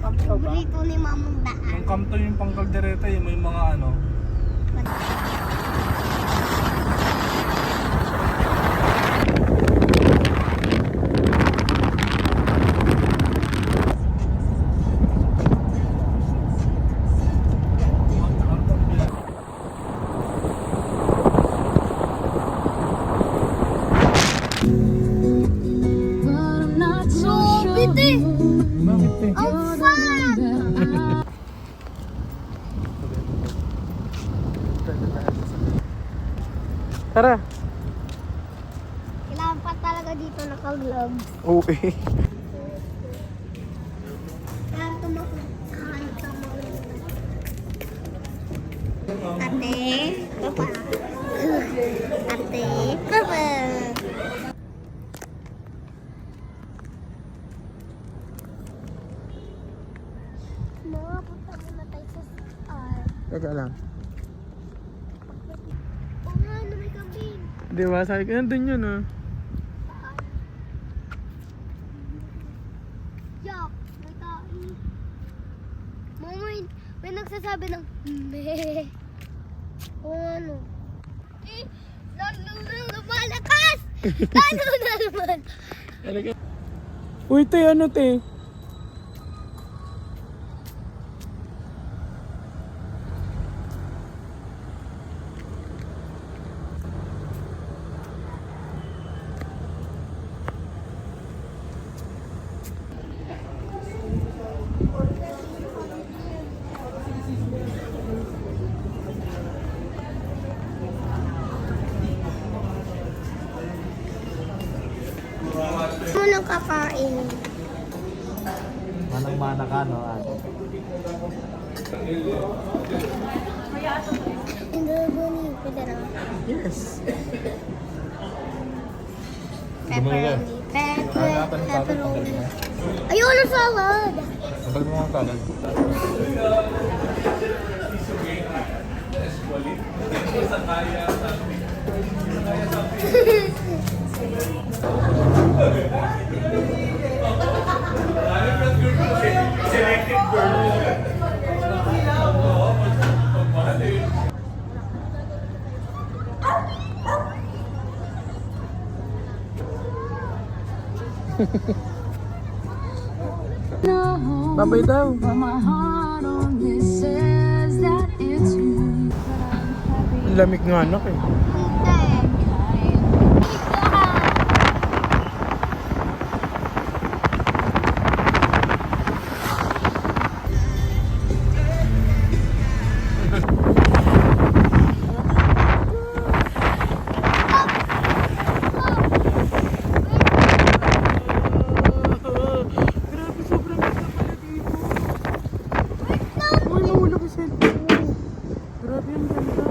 Paborito ni Mamang daan. Yung kamto yung pang kaldereta yung may mga ano. Grabe, te. Bakit eh? Ang fun! Tara. Kailangan pa talaga dito naka-gloves. Okay. Kaya tumakot. Ate, papa. Ate, papa. Mga punta muna tayo sa CR. Teka lang. Oo nga, ano may kambing. Di ba? Sabi ko, nandun yun ah. Yak, may tae. Mama, may nagsasabi ng meh. O ano? Eh, lalo na lumalakas! Lalo na naman! Talaga. Uy, te, ano te? Ano nang kakain? Manang-mana ka, no? Indulguni, pwede na. Yes. Pepperoni. Pepperoni. Ayun, ang salad! Sabag mo ang kalan. Babay daw. Ang lamig nga anak eh. Grabe, sobrang ganda pala dito. Uy, nahulog yung cellphone ko. Grabe, ang ganda.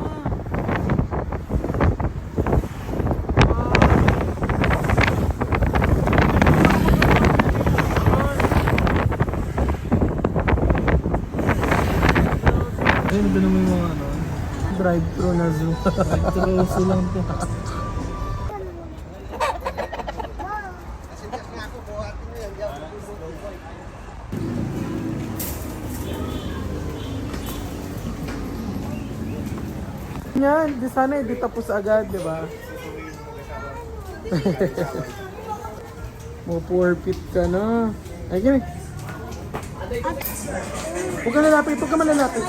Ayun, doon naman yung mga ano, drive-thru na zoo. Drive-thru zoo lang to. Yan, di sana hindi tapos agad, di ba? Mo forfeit ka na. Ay, gini. Huwag ka lalapit, huwag ka malalapit.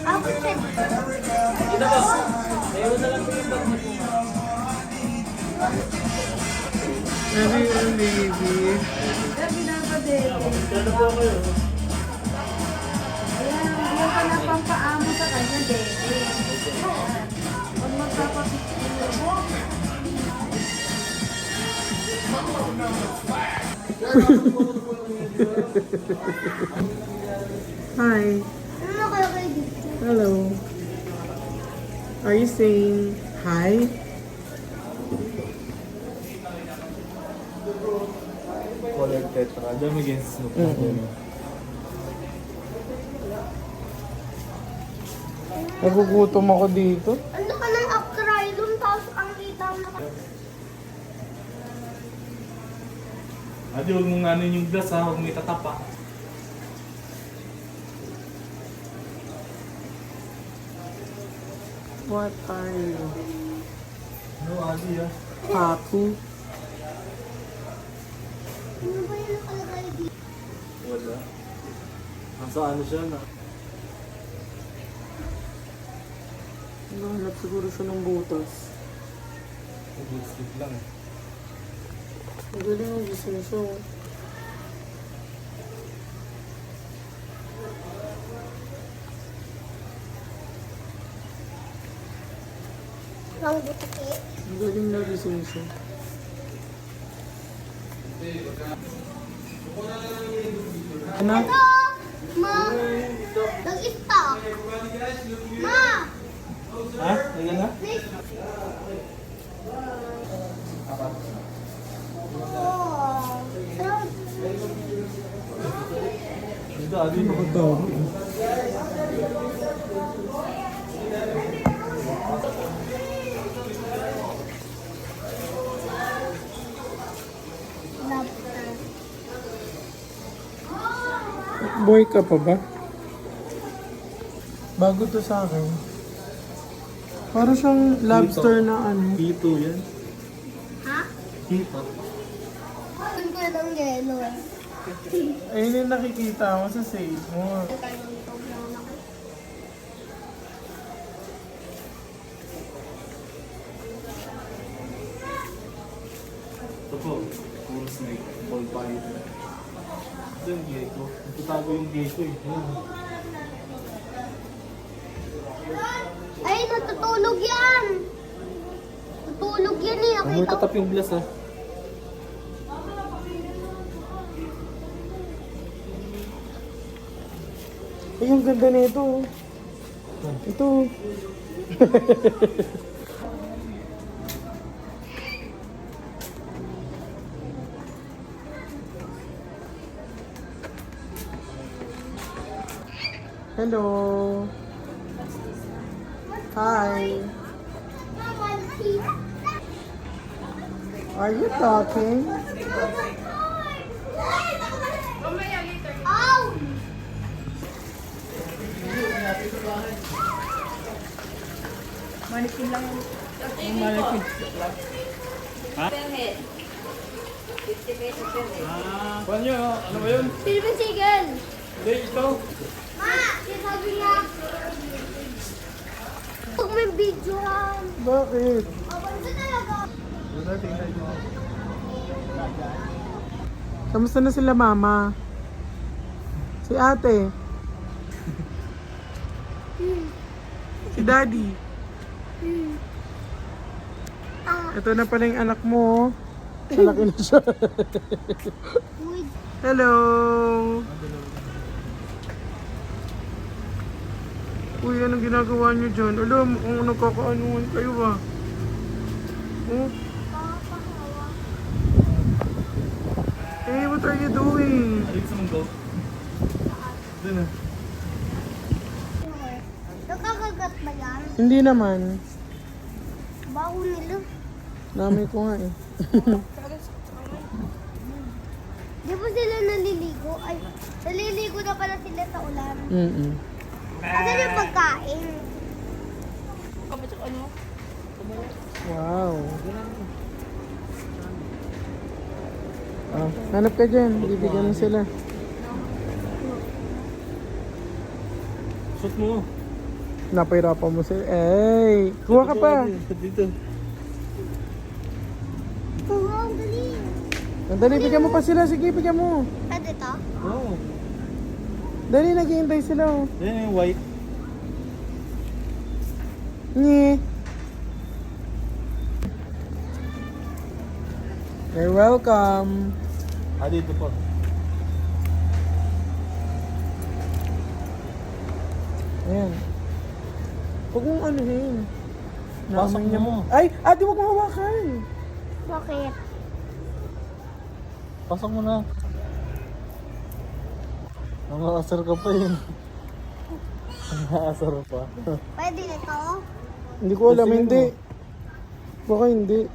Ako check. Baby, baby. Yung ka na pampaamo sa kanya, baby. Pag magpapapicture mo. Hi. Ano nakalagay dito? Hello. Are you saying hi? Colored tetra. Diyan may ganyan sa Snoop Dogg. Nagugutom ako dito. Ano ka ng acrylum, tapos ang kita mo na Adi, huwag mong anin yung glass ha, huwag may tatapa. What are you? No, Adi ha. Happy? Ano ba yung nakalagay dito? Wala. Nasa ano siya na? Naghanap siguro siya ng butas. Good sleep lang eh. Magaling ang gising siya. Ang butiki. Magaling na gising siya. Ano? Ito! Ma! Nag-stop! Ma! Ha? Ganyan na? Oh! Sarap. Ito, Adi, nakatawa. Lobster. Boy ka pa ba? Bago to sa akin. Para siyang lobster na ano. Hito yan. Ha? Hito. Ang ko ng yelo eh. Ayun yung nakikita mo sa save mo. Ito po, puro snake, ball python. Ito yung gecko. Natatago yung gecko eh. Ayun. Ay, natutulog yan! Natutulog yan eh. Ang may tatap yung glass ah. Ay, ang ganda nito. Ito. Hello. Hi. Are you talking? Ow! Paano yun? Ano ba yun? Silver Seagull! Hindi, ito. Ma! Sinasabi niya. Huwag may videohan. Bakit? Abansa talaga. Wala, tingnan nyo. Kamusta na sila mama? Si ate? Si daddy? Ah, Ito na pala yung anak mo. Malaki na siya. wait. Hello! Uy, anong ginagawa niyo dyan? Alam, kung nagkakaanuhan kayo ba? Oh, Papahawa. hey, what are you doing? Ayun sa munggo. Doon ah. Nakakagat ba yan? Hindi naman. Baho nila. Namin ko nga eh. Di ba sila naliligo? Ay, naliligo na pala sila sa ulan. Mm-mm. Asan yung pagkain? Wow. Ah, hanap ka dyan. Bibigyan mo sila. Shoot mo. Napahirapan mo sila. Ay, kuha ka pa. Dito. Wow, galing. Dali, bigyan mo pa sila. Sige, bigyan mo. Pwede to? Oo. Dali, naghihintay sila. Oh. Yan yung white. Nye. You're welcome. Ah, dito po. Ayan. Huwag mong anuhin. Pasok Naman niya mo. Ay! Ate, huwag mo hawakan. Bakit? Pasok mo na. Nangaasar ka pa yun. Nangaasar pa. Pwede ito? Hindi ko alam, hindi. Baka hindi.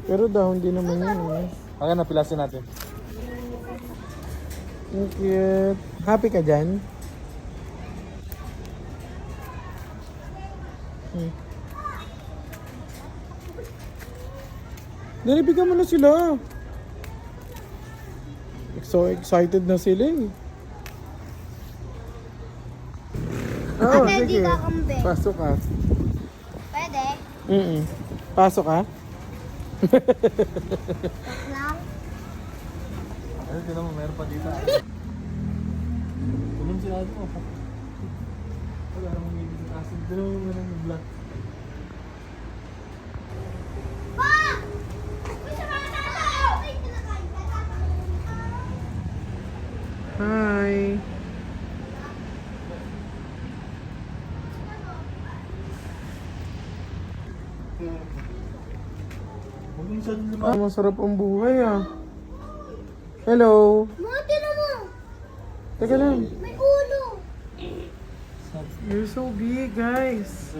Pero daw, hindi naman yun eh. Okay na, pilasin natin. Ang cute. Happy ka dyan? Dali, bigyan mo na sila. So excited na sila eh. Oo, Ate, di sige. ka kambing. Pasok ka. Pwede? Pasok ka? Lang? Ay, tinan mo, meron pa dito. Tulong si Ate mo. Wala namang ngigil ng asin. Tinan mo meron yung black. Pa! Uy, sa mga tao! Uy, kinakain ka. Hi. Huwag mo siya lumaki. Masarap ang buhay ah. Hello. Mga tinan mo! Teka lang. May ulo! You're so big, guys.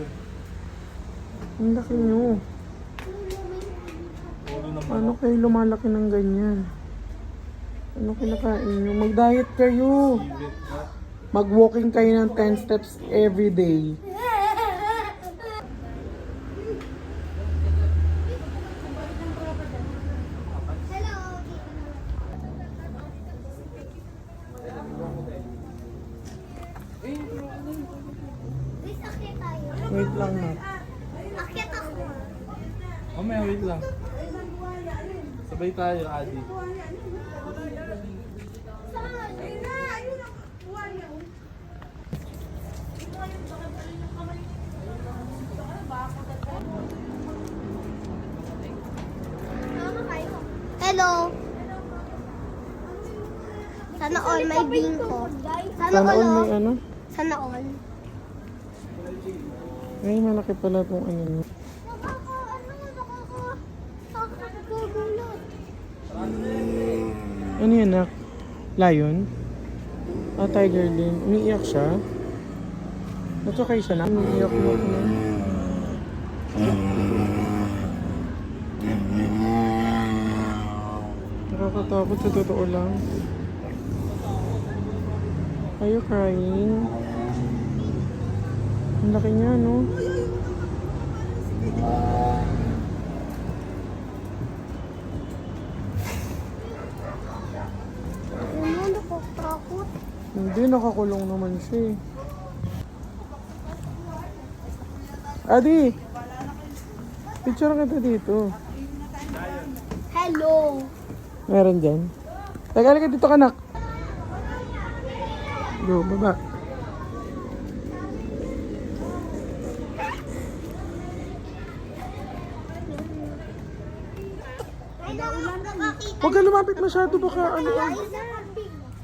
Ang laki nyo. Ulo naman. Ano kayo lumalaki ng ganyan? Ano kinakain nyo? Mag-diet kayo. Mag-walking kayo ng 10 steps every day. Hello! Wait, akyat tayo. Wait lang na. Akyat ako. Oh, may wait lang. Sabay tayo, Adi. Hello! Sana all may bingko. Sana Sana all all, may ano? Sana all. Ay, malaki pala itong ano nyo. Nakakagulat. Ano yan, nak? Lion? Ah, tiger din. Umiiyak siya? That's okay siya na? Umiiyak mo na. Nakakatakot sa totoo lang. Are you crying? Ang laki niya, no? Ano, nakakatakot. Hindi, nakakulong naman siya eh. Adi! Picture kita dito. Hello! Meron dyan. Teka, halika dito, kanak. Go, baba. Huwag ka lumapit masyado, baka ano.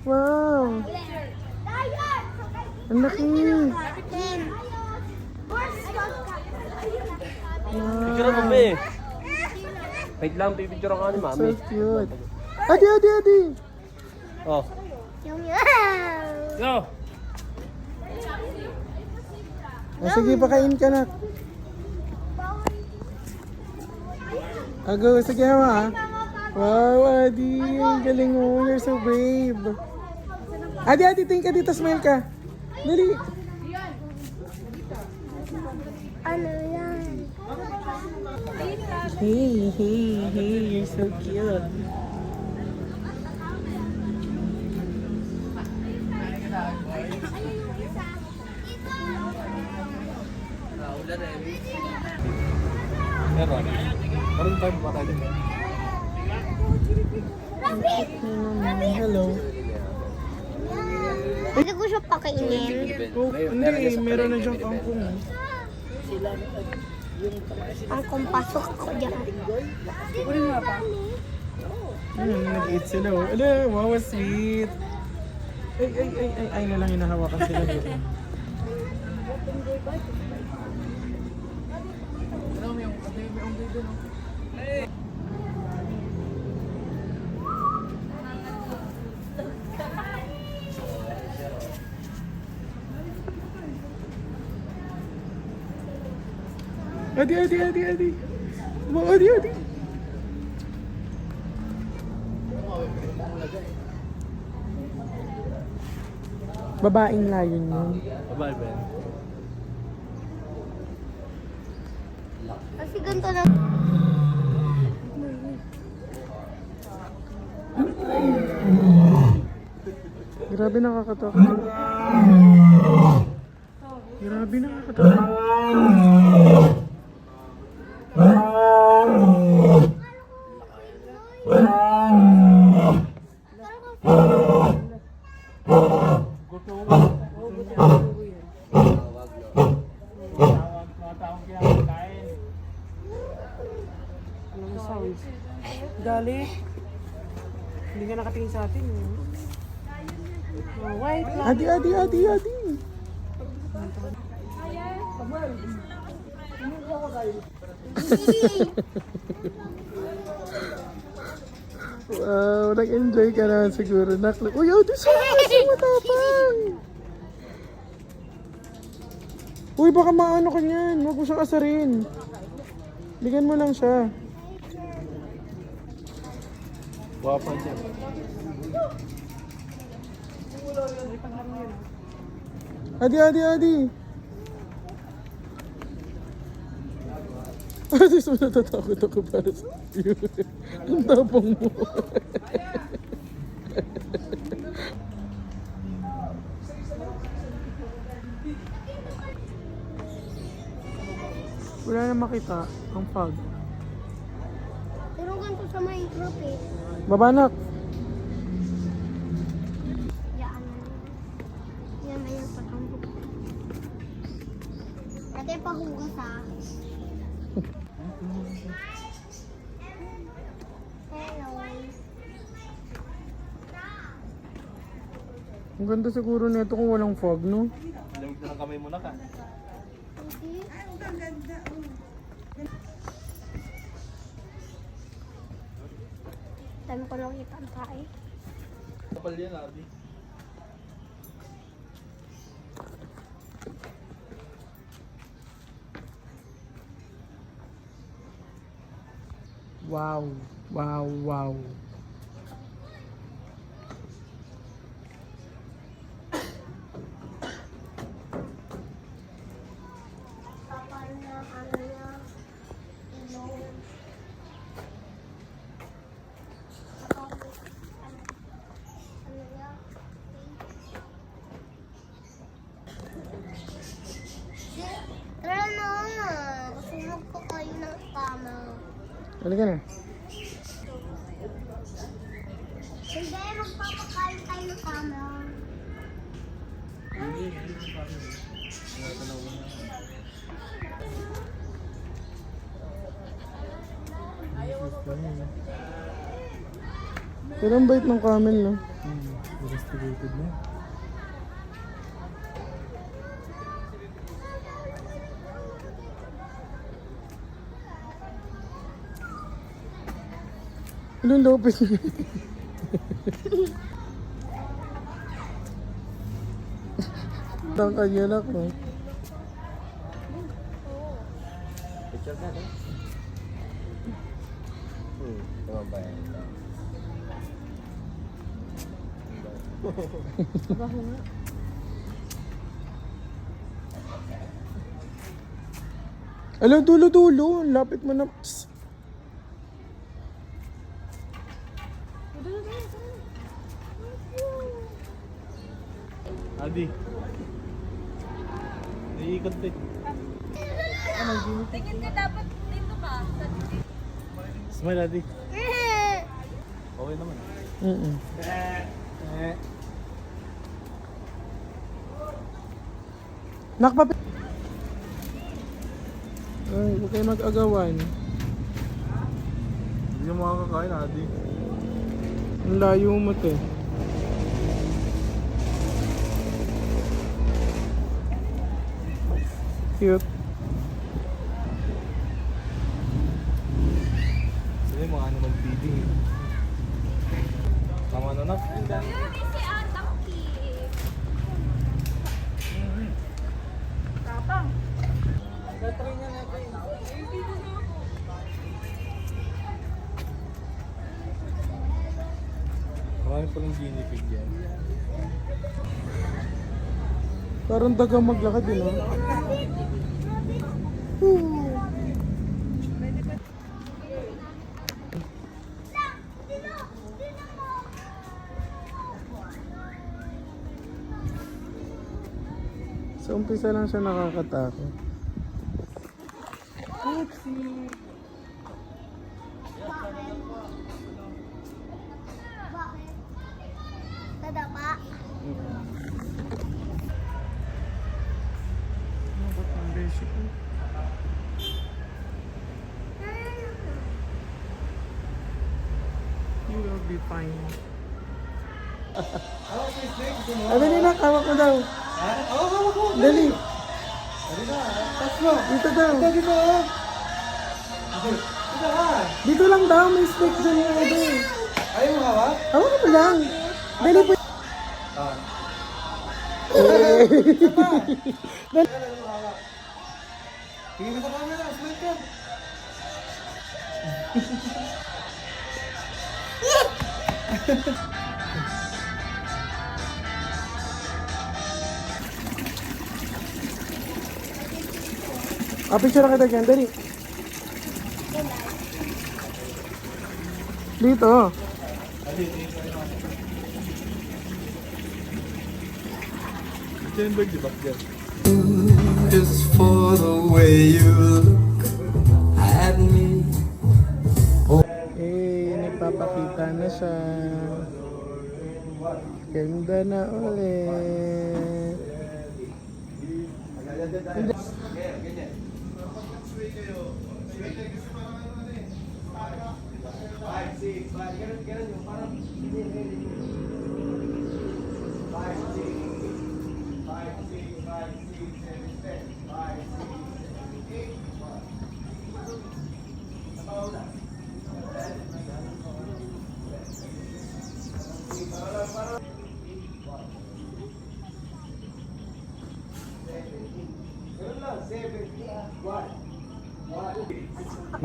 Wow! Ang laki! Picture mo, be. Wait lang, pipicture ako ni So mami. cute. Adi, adi, adi! Oh. Go! Ah, sige, pakain ka na. Go, sige ma. Wow, Adi, ang galing mo. You're so brave. Adi, Adi, tingin ka dito, smile ka. Dali. Ano yan? Hey, hey, hey, you're so cute. Meron. Meron tayo pa tayo. Hello. Hindi ko siya pakainin. Oh, hindi, meron na siyang kangkong. Ang kumpasok ko dyan. Ayun, nag-eat sila. Oh. Ala, wow, sweet. Ay na lang hinahawakan sila dito. Adi, adi, adi, adi. Mga adi, adi. Babaeng layon yun. Bye, Ben. Kasi ganito lang. Grabe nakakatakot. Grabe nakakatakot. Anong sounds? Dali. Hindi ka nakatingin sa atin. Oh, white lang. Adi, adi, adi, adi. Wow, nag-enjoy ka naman siguro. Uy, adi, kasi matapang. Uy, baka maano ka niyan. Huwag mo siyang asarin. Bigyan mo lang siya. Guwapa dyan. Adi, adi, adi. Adi, so natatakot ako para sa iyo. Ang tapang mo. Wala na makita ang fog. Pero ganito sa Minecraft eh. Babanak. Yan. Yan na yung patambok. Ate, pahugas ha. Hello. Ang ganda siguro nito kung walang fog, no? Lamig na ng kamay mo na ka. Hindi. Dami ko lang itang tae. Kapal yan, Adi. Wow. Wow, wow. Kapal na ano niya. Ilong. Ano niya? Tara na. Sunog ko kayo ng kama. Halika na. Hindi, magpapakain tayo ng kama. Pero ang bait ng camel, no? Investigated na. Anong Lopez? Ang kanya na ko. Picture ka, eh? Tama ba yan? Alam, dulo-dulo. Lapit mo na. Psst. Adi. Naiikot eh. Tingin ka dapat dito ka. Smile, Adi. Okay naman. Mm-mm. Nakapapit. Ay, huwag kayo mag-agawan. Hindi niya makakakain, Adi. Ang layo mo, te. Cute. Sila yung mga animal feeding eh. Tama na na. Si Ataki. Tapang. Tatry niya natin. Marami pa ng guinea pig yan. Parang dagang maglakad yun, ah. Sa umpisa lang siya nakakatakot. Bakit? Tadapa? Ba't ang basic ko? You will be fine. Dali na, kawak mo daw. Dali. Dito daw. Dito lang daw, may snake dyan yung ano eh. Ayaw mo hawak? Hawak mo lang. Dali po. Tingin mo sa camera, smile ka. Picture kita dyan, dali. Dito. Ito yung bird, di ba? Yan. Just for the way you look at me. Nagpapakita na siya. Ganda na ulit.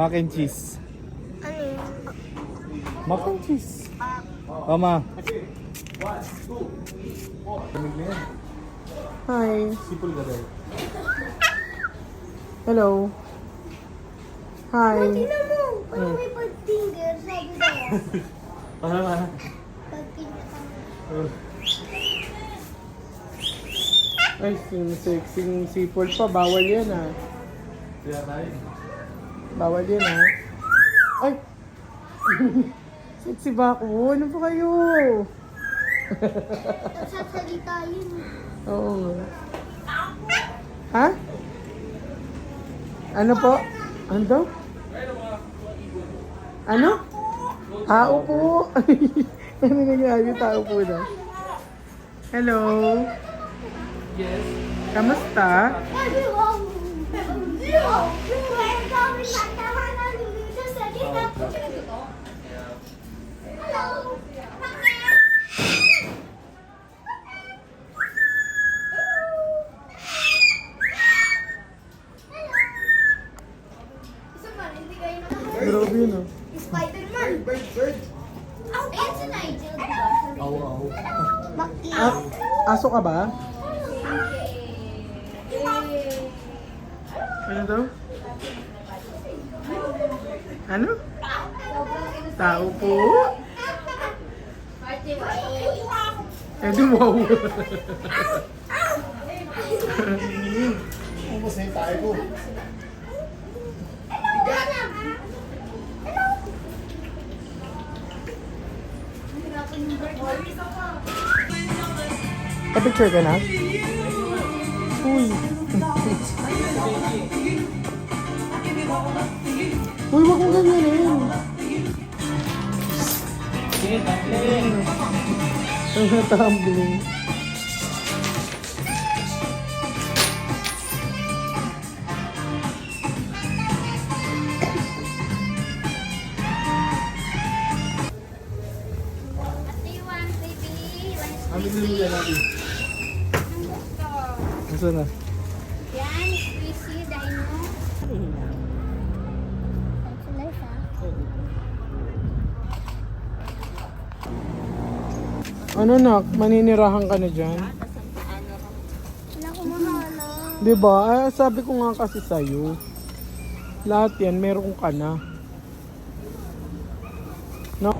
Mac and cheese. Ano yun? Mac and cheese. Mama. Lamig na yan. Hi. Sipol ka dahil. Hello. Hi. Tingnan mo! Parang may pag-finger, sabi daw. Para. Pag-finger ka. Ay, sexy sipol pa. Bawal yan ah. Kaya tayo. Bawal yan ah. Ay! Sexy ba ako? Ano pa kayo? Nagsasalita yun. Oo nga. Ha? Ano po? Ano daw? Ano? Tao po. Ano nangyari? Tao po na. Hello? Yes. Kamusta? Grabe yun ah. Spider-Man! Ayan si Nigel, diba? Ah, aso ka ba? Ano daw? Ano? Tao po? Eh di wow. Ubus na yung tayo ko. Pa-picture ka na? Uy. Uy, wag mong ganyanin. Ang natumbling. Amin din yan natin. Nasaan na? Yan, squishy, dino. That's nice, ha? Ano nak, maninirahan ka na dyan? Wala ko mahanap. Diba? Sabi ko nga kasi sa'yo. Lahat yan, meron ka na. No?